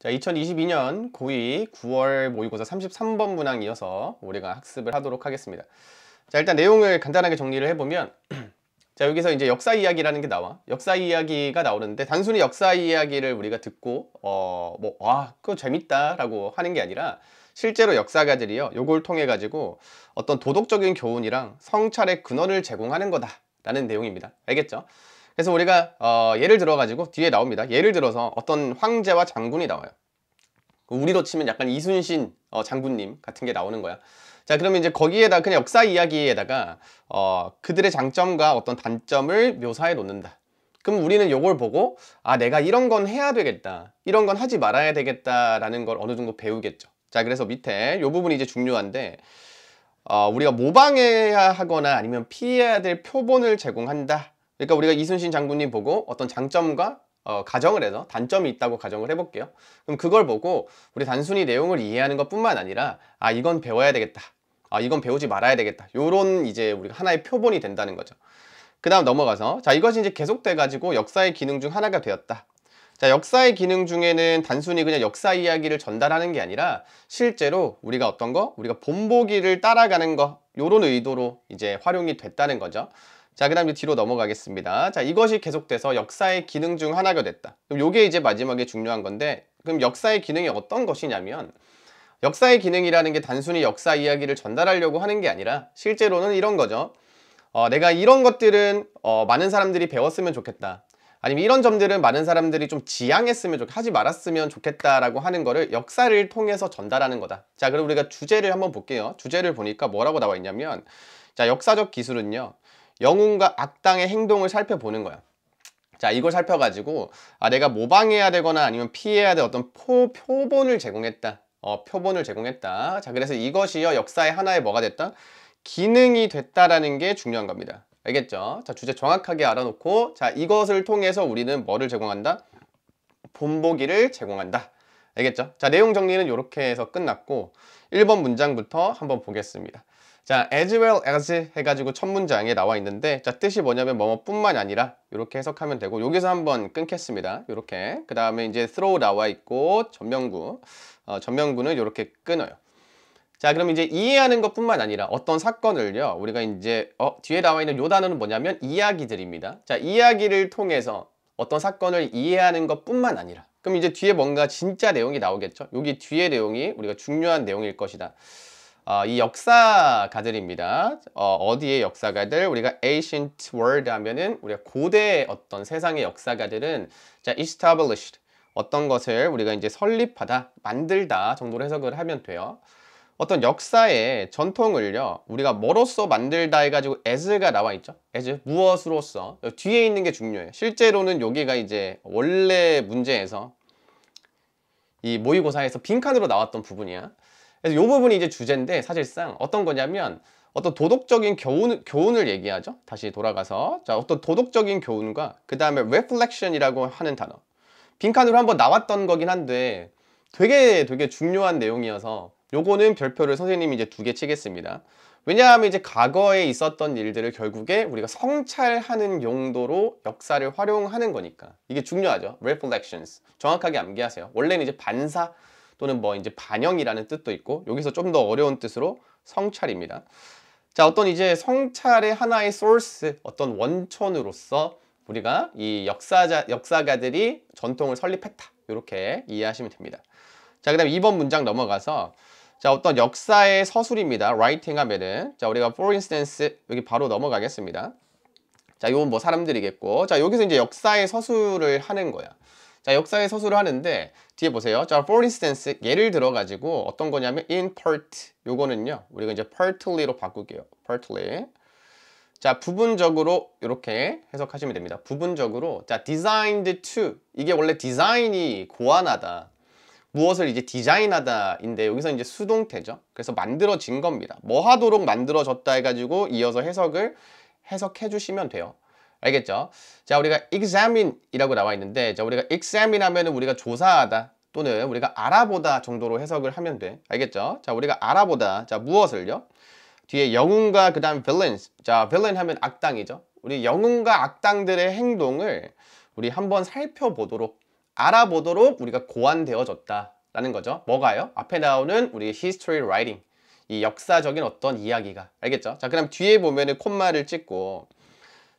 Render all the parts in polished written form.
자, 2022년 고2 9월 모의고사 33번 문항 이어서 우리가 학습을 하도록 하겠습니다. 자, 일단 내용을 간단하게 정리를 해보면 자, 여기서 이제 역사 이야기라는 게 나와. 역사 이야기가 나오는데 단순히 역사 이야기를 우리가 듣고 그거 재밌다라고 하는 게 아니라 실제로 역사가들이요, 요걸 통해 가지고 어떤 도덕적인 교훈이랑 성찰의 근원을 제공하는 거다라는 내용입니다. 알겠죠? 그래서 우리가 예를 들어 가지고 뒤에 나옵니다. 예를 들어서 어떤 황제와 장군이 나와요. 우리로 치면 약간 이순신 장군님 같은 게 나오는 거야. 자, 그러면 이제 거기에다 그냥 역사 이야기에다가 그들의 장점과 어떤 단점을 묘사해 놓는다. 그럼 우리는 요걸 보고 내가 이런 건 해야 되겠다, 이런 건 하지 말아야 되겠다라는 걸 어느 정도 배우겠죠. 자, 그래서 밑에 요 부분이 이제 중요한데 우리가 모방해야 하거나 아니면 피해야 될 표본을 제공한다. 그러니까 우리가 이순신 장군님 보고 어떤 장점과 가정을 해서 단점이 있다고 가정을 해볼게요. 그럼 그걸 보고 우리 단순히 내용을 이해하는 것 뿐만 아니라 이건 배워야 되겠다, 이건 배우지 말아야 되겠다, 요런 이제 우리가 하나의 표본이 된다는 거죠. 그 다음 넘어가서 자, 이것이 이제 계속돼 가지고 역사의 기능 중 하나가 되었다. 자, 역사의 기능 중에는 단순히 그냥 역사 이야기를 전달하는 게 아니라 실제로 우리가 어떤 거, 우리가 본보기를 따라가는 거, 요런 의도로 이제 활용이 됐다는 거죠. 자, 그 다음 이제 뒤로 넘어가겠습니다. 자, 이것이 계속돼서 역사의 기능 중 하나가 됐다. 그럼 요게 이제 마지막에 중요한 건데, 그럼 역사의 기능이 어떤 것이냐면, 역사의 기능이라는 게 단순히 역사 이야기를 전달하려고 하는 게 아니라 실제로는 이런 거죠. 내가 이런 것들은 많은 사람들이 배웠으면 좋겠다, 아니면 이런 점들은 많은 사람들이 좀 지양했으면 하지 말았으면 좋겠다라고 하는 거를 역사를 통해서 전달하는 거다. 자, 그럼 우리가 주제를 한번 볼게요. 주제를 보니까 뭐라고 나와 있냐면, 자, 역사적 기술은요, 영웅과 악당의 행동을 살펴보는 거야. 자, 이걸 살펴가지고 내가 모방해야 되거나 아니면 피해야 될 어떤 표본을 제공했다. 표본을 제공했다. 자, 그래서 이것이요, 역사의 하나의 뭐가 됐다? 기능이 됐다라는 게 중요한 겁니다. 알겠죠? 자, 주제 정확하게 알아놓고, 자, 이것을 통해서 우리는 뭐를 제공한다? 본보기를 제공한다. 알겠죠? 자, 내용 정리는 이렇게 해서 끝났고 1번 문장부터 한번 보겠습니다. 자, as well as 해가지고 첫 문장에 나와 있는데, 자, 뜻이 뭐냐면 뭐뿐만 아니라 이렇게 해석하면 되고, 여기서 한번 끊겠습니다. 이렇게. 그 다음에 이제 through 나와 있고 전명구, 전명구는 이렇게 끊어요. 자, 그럼 이제 이해하는 것뿐만 아니라 어떤 사건을요, 우리가 이제 뒤에 나와 있는 요 단어는 뭐냐면 이야기들입니다. 자, 이야기를 통해서 어떤 사건을 이해하는 것뿐만 아니라, 그럼 이제 뒤에 뭔가 진짜 내용이 나오겠죠. 여기 뒤에 내용이 우리가 중요한 내용일 것이다. 이 역사가들입니다. 어디의 역사가들? 우리가 ancient world 하면은 우리가 고대 어떤 세상의 역사가들은 자, established, 어떤 것을 우리가 이제 설립하다, 만들다 정도로 해석을 하면 돼요. 어떤 역사의 전통을요, 우리가 뭐로써 만들다 해가지고 as가 나와 있죠. as, 무엇으로써. 뒤에 있는 게 중요해요. 실제로는 여기가 이제 원래 문제에서 이 모의고사에서 빈칸으로 나왔던 부분이야. 그래서 이 부분이 이제 주제인데, 사실상 어떤 거냐면 어떤 도덕적인 교훈을 얘기하죠. 다시 돌아가서, 자, 어떤 도덕적인 교훈과 그 다음에 reflection이라고 하는 단어, 빈칸으로 한번 나왔던 거긴 한데 되게 중요한 내용이어서 요거는 별표를 선생님이 이제 2개 치겠습니다. 왜냐하면 이제 과거에 있었던 일들을 결국에 우리가 성찰하는 용도로 역사를 활용하는 거니까 이게 중요하죠. reflections. 정확하게 암기하세요. 원래는 이제 반사 또는 뭐 이제 반영이라는 뜻도 있고, 여기서 좀 더 어려운 뜻으로 성찰입니다. 자, 어떤 이제 성찰의 하나의 source, 어떤 원천으로서 우리가 이 역사가들이 전통을 설립했다. 이렇게 이해하시면 됩니다. 자, 그 다음에 2번 문장 넘어가서, 자, 어떤 역사의 서술입니다. writing 하면은, 자, 우리가 for instance 여기 바로 넘어가겠습니다. 자, 요건 뭐 사람들이겠고, 자, 여기서 이제 역사의 서술을 하는 거야. 자, 역사의 서술을 하는데 뒤에 보세요. 자, for instance 예를 들어 가지고 어떤 거냐면 in part, 요거는요 우리가 이제 partly로 바꿀게요. partly. 자, 부분적으로 이렇게 해석하시면 됩니다. 부분적으로. 자, designed to, 이게 원래 디자인이 고안하다, 무엇을 이제 디자인하다인데 여기서 이제 수동태죠. 그래서 만들어진 겁니다. 뭐 하도록 만들어졌다 해가지고 이어서 해석해 주시면 돼요. 알겠죠? 자, 우리가 examine 이라고 나와 있는데, 자, 우리가 examine 하면은 우리가 조사하다 또는 우리가 알아보다 정도로 해석을 하면 돼. 알겠죠? 자, 우리가 알아보다. 자, 무엇을요? 뒤에 영웅과 그 다음 villains. 자, villain 하면 악당이죠. 우리 영웅과 악당들의 행동을 우리 한번 살펴보도록 알아보도록 우리가 고안되어졌다라는 거죠. 뭐가요? 앞에 나오는 우리 history writing, 이 역사적인 어떤 이야기가. 알겠죠? 자, 그럼 뒤에 보면은 콤마를 찍고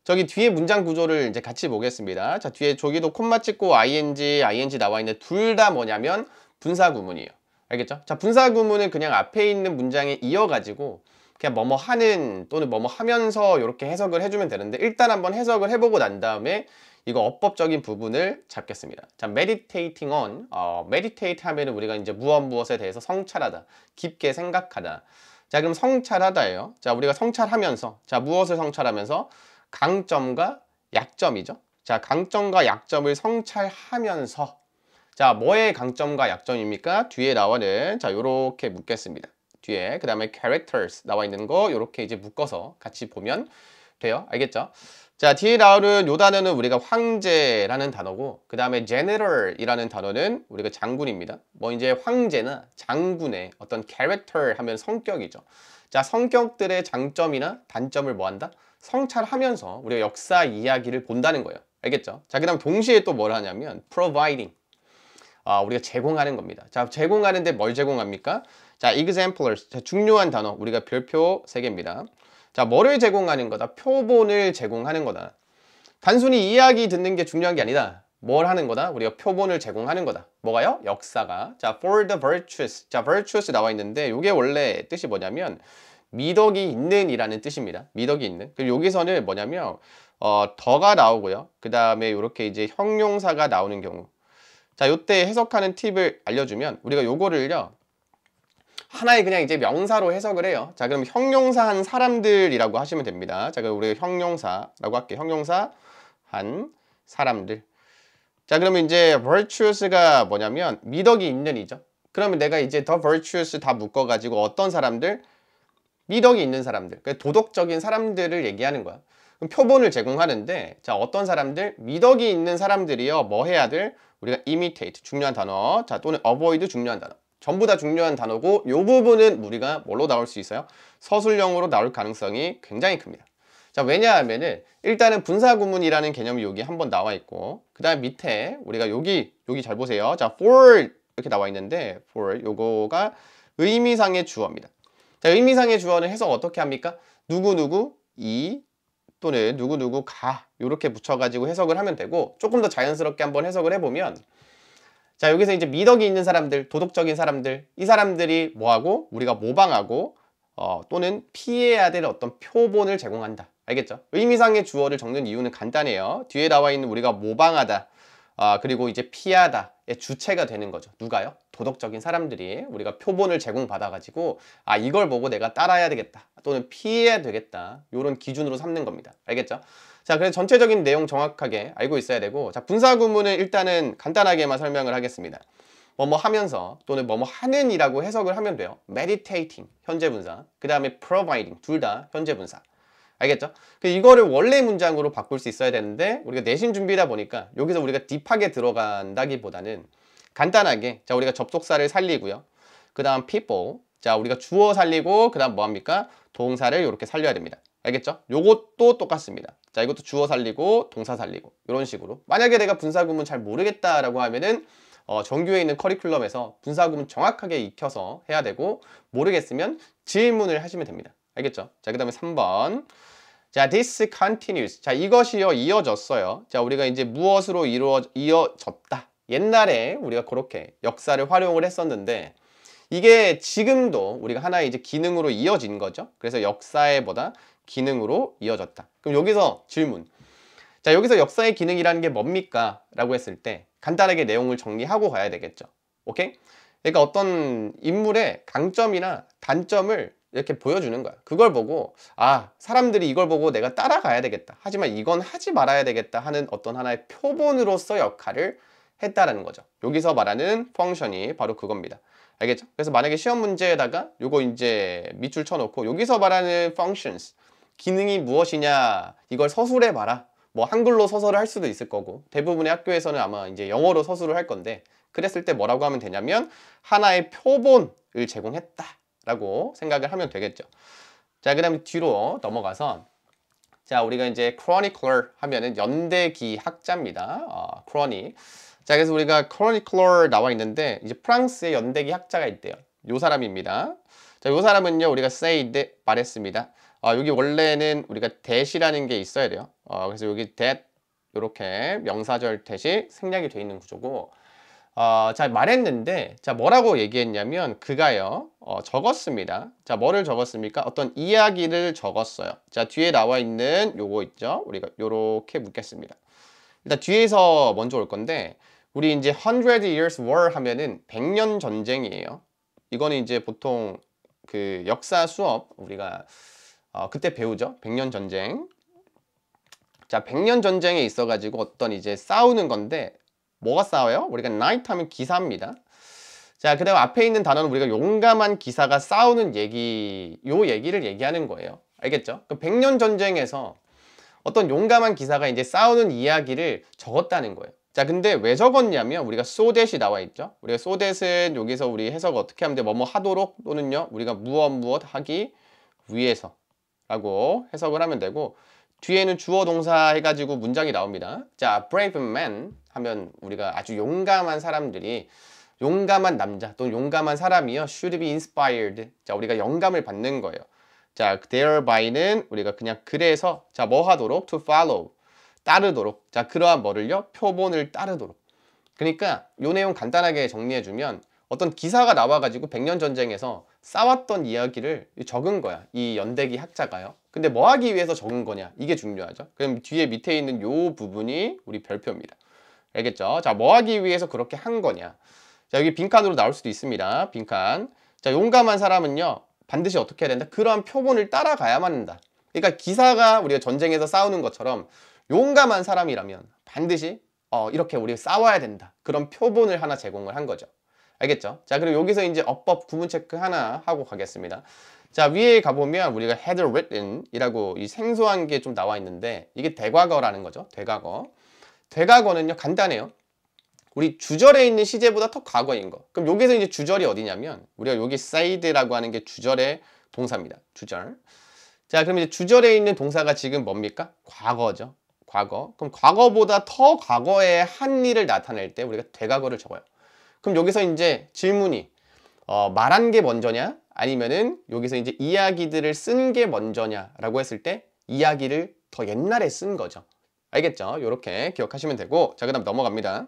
저기 뒤에 문장 구조를 이제 같이 보겠습니다. 자, 뒤에 저기도 콤마 찍고 ing 나와 있는 둘 다 뭐냐면 분사 구문이에요. 알겠죠? 자, 분사 구문은 그냥 앞에 있는 문장에 이어가지고 그냥 뭐뭐 하는 또는 뭐뭐 하면서 이렇게 해석을 해주면 되는데 일단 한번 해석을 해보고 난 다음에 이거 어법적인 부분을 잡겠습니다. 자, meditating on, meditate 하면은 우리가 이제 무엇에 대해서 성찰하다, 깊게 생각하다. 자, 그럼 성찰하다예요. 자, 우리가 성찰하면서, 자, 무엇을 성찰하면서? 강점과 약점이죠. 자, 강점과 약점을 성찰하면서, 자, 뭐의 강점과 약점입니까? 뒤에 나와는, 자, 요렇게 묶겠습니다. 뒤에, 그 다음에 characters 나와 있는 거, 요렇게 이제 묶어서 같이 보면 돼요. 알겠죠? 자, 뒤에 나오는 요 단어는 우리가 황제라는 단어고, 그 다음에 general이라는 단어는 우리가 장군입니다. 뭐 이제 황제나 장군의 어떤 character 하면 성격이죠. 자, 성격들의 장점이나 단점을 뭐 한다? 성찰하면서 우리가 역사 이야기를 본다는 거예요. 알겠죠? 자, 그 다음 동시에 또 뭘 하냐면 providing, 우리가 제공하는 겁니다. 자, 제공하는데 뭘 제공합니까? 자, exemplars, 자, 중요한 단어, 우리가 별표 3개입니다. 자, 뭐를 제공하는 거다? 표본을 제공하는 거다. 단순히 이야기 듣는 게 중요한 게 아니다. 뭘 하는 거다? 우리가 표본을 제공하는 거다. 뭐가요? 역사가. 자, for the virtuous. 자, virtuous 나와 있는데 이게 원래 뜻이 뭐냐면 미덕이 있는 이라는 뜻입니다. 미덕이 있는. 그리고 여기서는 뭐냐면 더가 나오고요. 그 다음에 이렇게 이제 형용사가 나오는 경우. 자, 요때 해석하는 팁을 알려주면 우리가 요거를요. 하나의 그냥 이제 명사로 해석을 해요. 자, 그럼 형용사 한 사람들이라고 하시면 됩니다. 자, 그럼 우리가 형용사라고 할게요. 형용사 한 사람들. 자, 그러면 이제 virtuous가 뭐냐면 미덕이 있는 이죠. 그러면 내가 이제 the virtuous 다 묶어가지고 어떤 사람들? 미덕이 있는 사람들, 도덕적인 사람들을 얘기하는 거야. 그럼 표본을 제공하는데, 자, 어떤 사람들? 미덕이 있는 사람들이요. 뭐 해야 될? 우리가 imitate, 중요한 단어. 자, 또는 avoid, 중요한 단어. 전부 다 중요한 단어고, 요 부분은 우리가 뭘로 나올 수 있어요? 서술형으로 나올 가능성이 굉장히 큽니다. 자, 왜냐하면은, 일단은 분사구문이라는 개념이 여기 한번 나와 있고, 그 다음 밑에, 우리가 여기 잘 보세요. 자, for, 이렇게 나와 있는데, for, 요거가 의미상의 주어입니다. 자, 의미상의 주어는 해석 어떻게 합니까? 누구누구, 이, 또는 누구누구, 가, 요렇게 붙여가지고 해석을 하면 되고, 조금 더 자연스럽게 한번 해석을 해보면, 자, 여기서 이제 미덕이 있는 사람들, 도덕적인 사람들, 이 사람들이 뭐하고 우리가 모방하고 또는 피해야 될 어떤 표본을 제공한다. 알겠죠? 의미상의 주어를 적는 이유는 간단해요. 뒤에 나와 있는 우리가 모방하다, 그리고 이제 피하다의 주체가 되는 거죠. 누가요? 도덕적인 사람들이 우리가 표본을 제공받아가지고 이걸 보고 내가 따라야 되겠다 또는 피해야 되겠다 이런 기준으로 삼는 겁니다. 알겠죠? 자, 그래서 전체적인 내용 정확하게 알고 있어야 되고, 자, 분사구문은 일단은 간단하게만 설명을 하겠습니다. 뭐뭐 하면서 또는 뭐뭐 하는 이라고 해석을 하면 돼요. meditating, 현재 분사. 그 다음에 providing, 둘 다 현재 분사. 알겠죠? 이거를 원래 문장으로 바꿀 수 있어야 되는데 우리가 내신 준비다 보니까 여기서 우리가 딥하게 들어간다기보다는 간단하게, 자, 우리가 접속사를 살리고요. 그 다음 people, 자, 우리가 주어 살리고 그 다음 뭐합니까? 동사를 이렇게 살려야 됩니다. 알겠죠? 요것도 똑같습니다. 자, 이것도 주어 살리고 동사 살리고 이런 식으로. 만약에 내가 분사구문 잘 모르겠다라고 하면은 정규에 있는 커리큘럼에서 분사구문 정확하게 익혀서 해야 되고, 모르겠으면 질문을 하시면 됩니다. 알겠죠? 자, 그 다음에 3번. 자, this continues. 자, 이것이요, 이어졌어요. 자, 우리가 이제 무엇으로 이어졌다. 옛날에 우리가 그렇게 역사를 활용을 했었는데, 이게 지금도 우리가 하나의 이제 기능으로 이어진 거죠. 그래서 역사의 뭐다? 기능으로 이어졌다. 그럼 여기서 질문. 자, 여기서 역사의 기능이라는 게 뭡니까? 라고 했을 때 간단하게 내용을 정리하고 가야 되겠죠. 오케이? 그러니까 어떤 인물의 강점이나 단점을 이렇게 보여주는 거야. 그걸 보고 사람들이 이걸 보고 내가 따라가야 되겠다. 하지만 이건 하지 말아야 되겠다 하는 어떤 하나의 표본으로서 역할을 했다라는 거죠. 여기서 말하는 펑션이 바로 그겁니다. 알겠죠? 그래서 만약에 시험 문제에다가 요거 이제 밑줄 쳐놓고 여기서 말하는 functions, 기능이 무엇이냐, 이걸 서술해 봐라. 뭐 한글로 서술을 할 수도 있을 거고, 대부분의 학교에서는 아마 이제 영어로 서술을 할 건데, 그랬을 때 뭐라고 하면 되냐면 하나의 표본을 제공했다라고 생각을 하면 되겠죠. 자, 그 다음에 뒤로 넘어가서, 자, 우리가 이제 chronicler 하면은 연대기 학자입니다. chronic. 자, 그래서 우리가 크로니클러 나와 있는데 이제 프랑스의 연대기 학자가 있대요. 요 사람입니다. 자, 요 사람은요 우리가 said 말했습니다. 여기 원래는 우리가 that이라는 게 있어야 돼요. 그래서 여기 that 이렇게 명사절 that이 생략이 돼 있는 구조고, 자 말했는데 자 뭐라고 얘기했냐면 그가요 적었습니다. 자 뭐를 적었습니까? 어떤 이야기를 적었어요. 자 뒤에 나와 있는 요거 있죠. 우리가 요렇게 묻겠습니다. 일단 뒤에서 먼저 올 건데 우리 이제 100 years war 하면은 100년 전쟁이에요. 이거는 이제 보통 그 역사 수업 우리가 그때 배우죠. 100년 전쟁. 자 100년 전쟁에 있어 가지고 어떤 이제 싸우는 건데 뭐가 싸워요? 우리가 night 하면 기사입니다. 자 그 다음 앞에 있는 단어는 우리가 용감한 기사가 싸우는 얘기, 요 얘기를 얘기하는 거예요. 알겠죠? 그 100년 전쟁에서 어떤 용감한 기사가 이제 싸우는 이야기를 적었다는 거예요. 자 근데 왜 적었냐면 우리가 so that이 나와 있죠. 우리가 so that은 여기서 우리 해석 어떻게 하면 돼? 뭐뭐 하도록 또는요 우리가 무엇 하기 위해서 라고 해석을 하면 되고, 뒤에는 주어 동사 해가지고 문장이 나옵니다. 자 brave man 하면 우리가 아주 용감한 사람들이, 용감한 남자 또는 용감한 사람이요 should be inspired. 자 우리가 영감을 받는 거예요. 자 thereby,는 우리가 그냥 그래서 자 뭐 하도록 to follow 따르도록. 자 그러한 뭐를요 표본을 따르도록. 그러니까 요 내용 간단하게 정리해주면 어떤 기사가 나와가지고 100년 전쟁에서 싸웠던 이야기를 적은 거야 이 연대기 학자가요. 근데 뭐 하기 위해서 적은 거냐 이게 중요하죠. 그럼 뒤에 밑에 있는 요 부분이 우리 별표입니다. 알겠죠? 자 뭐 하기 위해서 그렇게 한 거냐. 자 여기 빈칸으로 나올 수도 있습니다. 빈칸. 자 용감한 사람은요 반드시 어떻게 해야 된다? 그러한 표본을 따라가야만 한다. 그러니까 기사가 우리가 전쟁에서 싸우는 것처럼 용감한 사람이라면 반드시 이렇게 우리가 싸워야 된다. 그런 표본을 하나 제공을 한 거죠. 알겠죠? 자 그리고 여기서 이제 어법 구문 체크 하나 하고 가겠습니다. 자 위에 가보면 우리가 had written 이라고 이 생소한 게 좀 나와 있는데 이게 대과거라는 거죠. 대과거. 대과거는요 간단해요. 우리 주절에 있는 시제보다 더 과거인 거. 그럼 여기서 이제 주절이 어디냐면 우리가 여기 said라고 하는 게 주절의 동사입니다. 주절. 자 그럼 이제 주절에 있는 동사가 지금 뭡니까? 과거죠. 과거. 그럼 과거보다 더 과거에 한 일을 나타낼 때 우리가 대과거를 적어요. 그럼 여기서 이제 질문이 말한 게 먼저냐 아니면은 여기서 이제 이야기들을 쓴 게 먼저냐라고 했을 때 이야기를 더 옛날에 쓴 거죠. 알겠죠? 이렇게 기억하시면 되고, 자 그다음 넘어갑니다.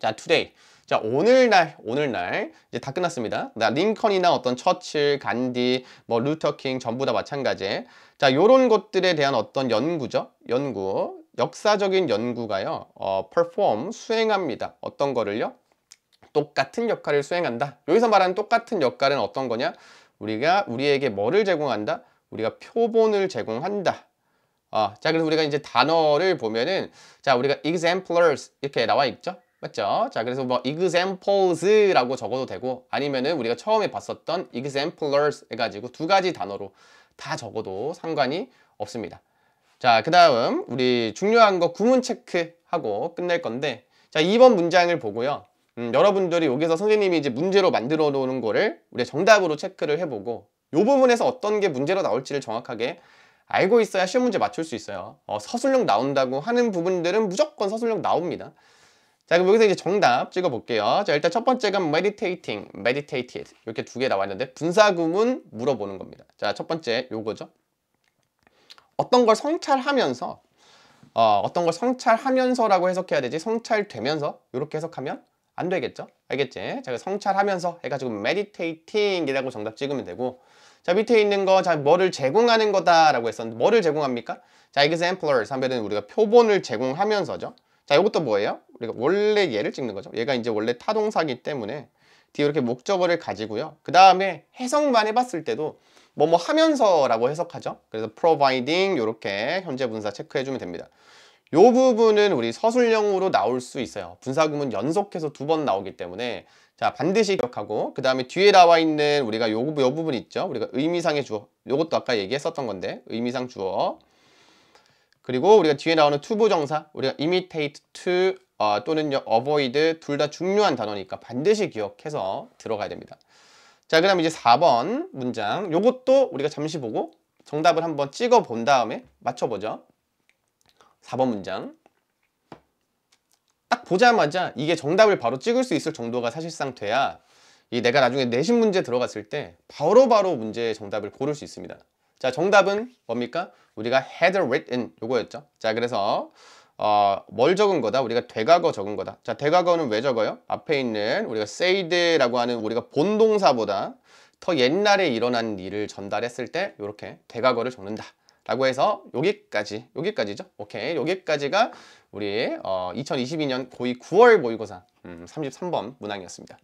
자 today. 자 오늘날 이제 다 끝났습니다. 나 링컨이나 어떤 처칠, 간디, 뭐 루터킹 전부 다 마찬가지. 자 요런 것들에 대한 어떤 연구죠. 연구, 역사적인 연구가요 perform 수행합니다. 어떤 거를요? 똑같은 역할을 수행한다. 여기서 말하는 똑같은 역할은 어떤 거냐? 우리가 우리에게 뭐를 제공한다? 우리가 표본을 제공한다. 자 그래서 우리가 이제 단어를 보면은 자 우리가 exemplars 이렇게 나와 있죠. 맞죠? 자 그래서 뭐 examples라고 적어도 되고 아니면은 우리가 처음에 봤었던 exemplars 해가지고 두 가지 단어로 다 적어도 상관이 없습니다. 자 그 다음 우리 중요한 거 구문 체크하고 끝낼 건데, 자 2번 문장을 보고요. 여러분들이 여기서 선생님이 이제 문제로 만들어 놓은 거를 우리가 정답으로 체크를 해보고 이 부분에서 어떤 게 문제로 나올지를 정확하게 알고 있어야 시험 문제 맞출 수 있어요. 서술형 나온다고 하는 부분들은 무조건 서술형 나옵니다. 자 그럼 여기서 이제 정답 찍어 볼게요. 자 일단 첫 번째가 meditating, meditated 이렇게 두 개 나와 있는데 분사구문 물어보는 겁니다. 자 첫 번째 요거죠. 어떤 걸 성찰하면서 어떤 걸 성찰하면서라고 해석해야 되지 성찰되면서 이렇게 해석하면 안 되겠죠? 알겠지? 자, 성찰하면서 해가지고 meditating이라고 정답 찍으면 되고, 자 밑에 있는 거 자 뭐를 제공하는 거다라고 했었는데 뭐를 제공합니까? 자 exemplars 하면은 우리가 표본을 제공하면서죠. 자 이것도 뭐예요? 우리가 원래 얘를 찍는 거죠. 얘가 이제 원래 타동사기 때문에 뒤에 이렇게 목적어를 가지고요. 그 다음에 해석만 해봤을 때도 뭐뭐 하면서라고 해석하죠. 그래서 providing 이렇게 현재 분사 체크해주면 됩니다. 요 부분은 우리 서술형으로 나올 수 있어요. 분사구문 연속해서 두 번 나오기 때문에 자 반드시 기억하고, 그 다음에 뒤에 나와 있는 우리가 요 부분 있죠. 우리가 의미상의 주어, 요것도 아까 얘기했었던 건데 의미상 주어, 그리고 우리가 뒤에 나오는 to 부정사 우리가 imitate to 또는요 avoid 둘 다 중요한 단어니까 반드시 기억해서 들어가야 됩니다. 자 그 다음 이제 4번 문장 요것도 우리가 잠시 보고 정답을 한번 찍어 본 다음에 맞춰보죠. 4번 문장 딱 보자마자 이게 정답을 바로 찍을 수 있을 정도가 사실상 돼야 이 내가 나중에 내신 문제 들어갔을 때 바로바로 문제의 정답을 고를 수 있습니다. 자, 정답은 뭡니까? 우리가 had written 요거였죠. 자, 그래서 뭘 적은 거다? 우리가 되과거 적은 거다. 자, 되과거는 왜 적어요? 앞에 있는 우리가 said라고 하는 우리가 본동사보다 더 옛날에 일어난 일을 전달했을 때 이렇게 되과거를 적는다 라고 해서 여기까지죠. 오케이, 여기까지가 우리 2022년 고2 9월 모의고사 33번 문항이었습니다.